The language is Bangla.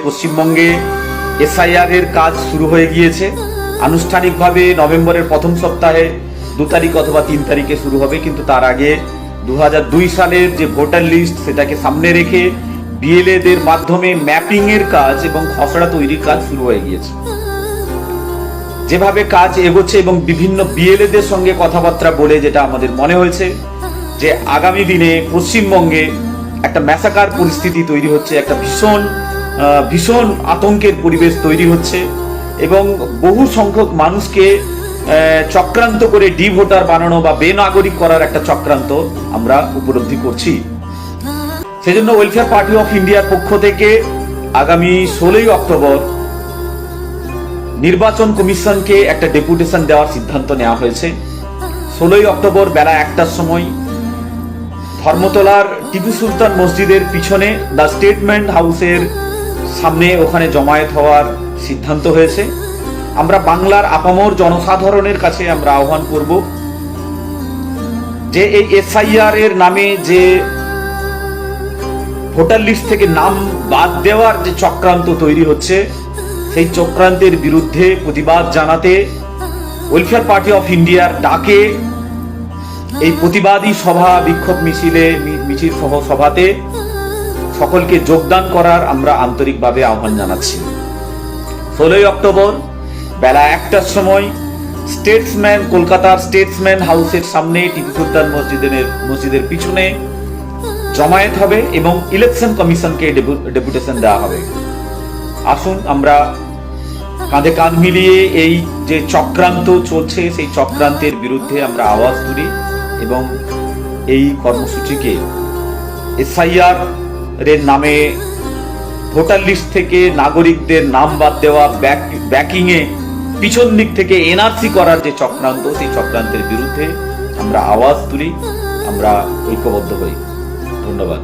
পশ্চিমবঙ্গে এসআইআর এর কাজ শুরু হয়ে গিয়েছে। আনুষ্ঠানিকভাবে নভেম্বরের প্রথম সপ্তাহে 2 তারিখ অথবা 3 তারিখে শুরু হবে, কিন্তু তার আগে 2002 সালের যে ভোটার লিস্ট সেটাকে সামনে রেখে বিএলএদের মাধ্যমে ম্যাপিং এর কাজ এবং খসড়া তৈরির কাজ শুরু হয়ে গিয়েছে। যেভাবে কাজ এগোচ্ছে এবং বিভিন্ন বিএলএদের সঙ্গে কথাবার্তা বলে যেটা আমাদের মনে হয়েছে যে আগামী দিনে পশ্চিমবঙ্গে একটা ম্যাসাকার পরিস্থিতি তৈরি হচ্ছে, একটা ভীষণ আতঙ্কের পরিবেশ তৈরি হচ্ছে এবং বহু সংখ্যক মানুষকে চক্রান্ত করে ডি ভোটার বানানো বা বেনাগরিক করার একটা চক্রান্ত আমরা উপলব্ধি করছি। সেজন্য ওয়েলফেয়ার পার্টি অফ ইন্ডিয়ার পক্ষ থেকে আগামী 16ই অক্টোবর নির্বাচন কমিশনকে একটা ডেপুটেশন দেওয়ার সিদ্ধান্ত নেওয়া হয়েছে। 16ই অক্টোবর বেলা 1টার সময় ধর্মতলার টিপু সুলতান মসজিদের পিছনে দ্য স্টেটমেন্ট হাউসের সামনে ওখানে জমায়েত হওয়ার সিদ্ধান্ত হয়েছে। আমরা বাংলার আপামর জনসাধারণের কাছে আমরা আহ্বান করব যে এই এসআইআর এর নামে যে ভোটার লিস্ট থেকে নাম বাদ দেওয়ার যে চক্রান্ত তৈরি হচ্ছে, সেই চক্রান্তের বিরুদ্ধে প্রতিবাদ জানাতে ওয়েলফেয়ার পার্টি অফ ইন্ডিয়ার ডাকে এই প্রতিবাদী সভা, বিক্ষোভ মিছিল সহ সভাতে সকলকে যোগদান করার আমরা আন্তরিকভাবে আহ্বান জানাচ্ছি। 16ই অক্টোবর বেলা 1টার সময় কলকাতার স্টেটসম্যান হাউসের সামনে টিপু সুলতান মসজিদের পিছনে জমায়েত হবে এবং ইলেকশন কমিশনকে ডেপুটেশন দেওয়া হবে। আসুন আমরা কাঁধে কাঁধ মিলিয়ে এই যে চক্রান্ত চলছে সেই চক্রান্তের বিরুদ্ধে আমরা আওয়াজ তুলি এবং এই কর্মসূচিকে এসআইআর এর নামে ভোটার লিস্ট থেকে নাগরিকদের নাম বাদ দেওয়া, ব্যাকিংয়ে পিছন দিক থেকে এনআরসি করার যে চক্রান্ত, সেই চক্রান্তের বিরুদ্ধে আমরা আওয়াজ তুলি, আমরা ঐক্যবদ্ধ হই। ধন্যবাদ।